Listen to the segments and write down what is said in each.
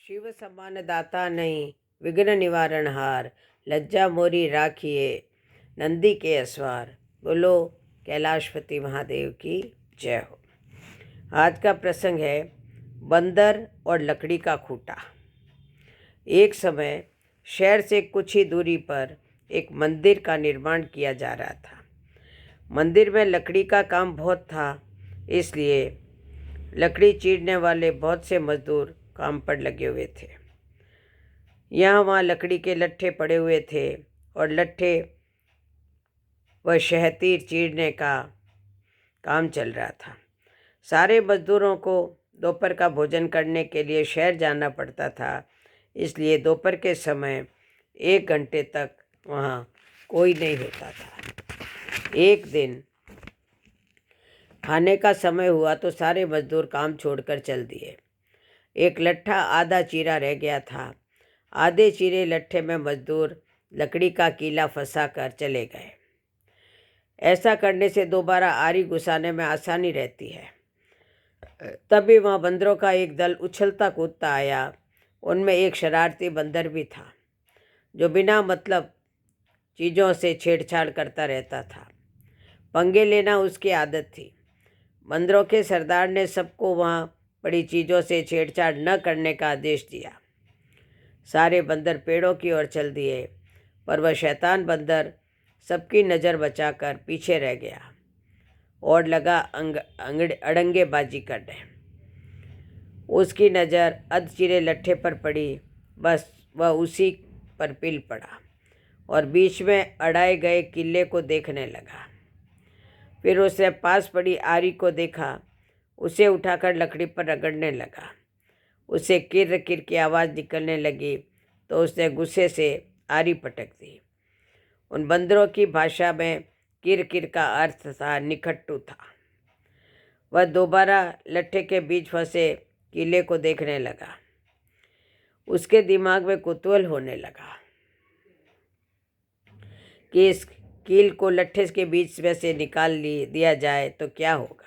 शिव समान दाता नहीं विघ्न निवारण हार, लज्जा मोरी राखिए नंदी के असवार। बोलो कैलाशपति महादेव की जय हो। आज का प्रसंग है बंदर और लकड़ी का खूंटा। एक समय शहर से कुछ ही दूरी पर एक मंदिर का निर्माण किया जा रहा था। मंदिर में लकड़ी का काम बहुत था, इसलिए लकड़ी चीरने वाले बहुत से मजदूर काम पर लगे हुए थे। यहाँ वहाँ लकड़ी के लट्ठे पड़े हुए थे और लट्ठे व शहतीर चीरने का काम चल रहा था। सारे मजदूरों को दोपहर का भोजन करने के लिए शहर जाना पड़ता था, इसलिए दोपहर के समय 1 घंटे तक वहाँ कोई नहीं होता था। एक दिन खाने का समय हुआ तो सारे मजदूर काम छोड़कर चल दिए। एक लट्ठा आधा चीरा रह गया था। आधे चीरे लट्ठे में मजदूर लकड़ी का कीला फंसा कर चले गए। ऐसा करने से दोबारा आरी घुसाने में आसानी रहती है। तभी वहाँ बंदरों का एक दल उछलता कूदता आया। उनमें एक शरारती बंदर भी था, जो बिना मतलब चीज़ों से छेड़छाड़ करता रहता था। पंगे लेना उसकी आदत थी। बंदरों के सरदार ने सबको वहाँ पड़ी चीज़ों से छेड़छाड़ न करने का आदेश दिया। सारे बंदर पेड़ों की ओर चल दिए, पर वह शैतान बंदर सबकी नज़र बचाकर पीछे रह गया और लगा अड़ंगेबाजी करने। उसकी नज़र अधचीरे लट्ठे पर पड़ी, बस वह उसी पर पिल पड़ा और बीच में अड़ाए गए किले को देखने लगा। फिर उसने पास पड़ी आरी को देखा। उसे उठाकर लकड़ी पर रगड़ने लगा। उसे किर किर की आवाज़ निकलने लगी तो उसने गुस्से से आरी पटक दी। उन बंदरों की भाषा में किर किर का अर्थ था निकट्टू था। वह दोबारा लट्ठे के बीच फंसे किले को देखने लगा। उसके दिमाग में कुतूहल होने लगा कि इस कील को लट्ठे के बीच में से निकाल दिया जाए तो क्या होगा।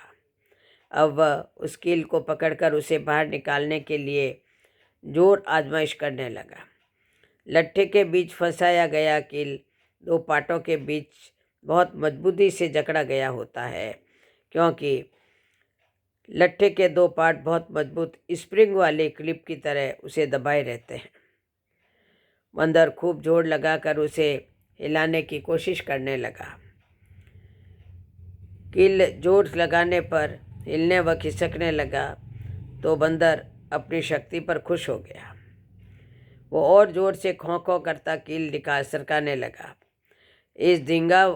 अब वह उस कील को पकड़कर उसे बाहर निकालने के लिए जोर आजमाइश करने लगा। लट्ठे के बीच फंसाया गया कील 2 पाटों के बीच बहुत मजबूती से जकड़ा गया होता है, क्योंकि लट्ठे के 2 पाट बहुत मजबूत स्प्रिंग वाले क्लिप की तरह उसे दबाए रहते हैं। बंदर खूब जोर लगाकर उसे हिलाने की कोशिश करने लगा। कील जोर लगाने पर हिलने व खिसकने लगा तो बंदर अपनी शक्ति पर खुश हो गया। वो और जोर से खौं खौं करता कील सरकाने लगा। इस धींगा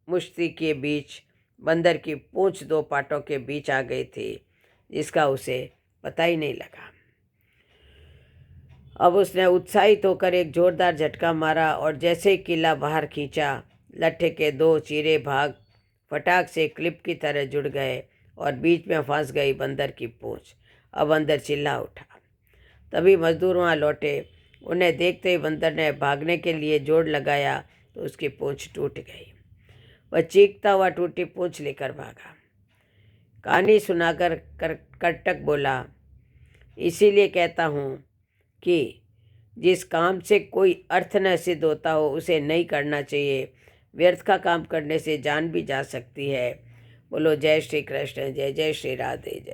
मुश्ती के बीच बंदर की पूंछ 2 पाटों के बीच आ गई थी, जिसका उसे पता ही नहीं लगा। अब उसने उत्साहित होकर एक जोरदार झटका मारा और जैसे ही किला बाहर खींचा, लट्ठे के 2 चीरे भाग फटाक से क्लिप की तरह जुड़ गए और बीच में फंस गई बंदर की पूंछ। अब बंदर चिल्ला उठा। तभी मजदूर वहाँ लौटे। उन्हें देखते ही बंदर ने भागने के लिए जोर लगाया तो उसकी पूंछ टूट गई। वह चीखता हुआ टूटी पूंछ लेकर भागा। कहानी सुनाकर करटक बोला, इसीलिए कहता हूँ कि जिस काम से कोई अर्थ न सिद्ध होता हो उसे नहीं करना चाहिए। व्यर्थ का काम करने से जान भी जा सकती है। बोलो जय श्री कृष्ण, जय जय श्री राधे, जय।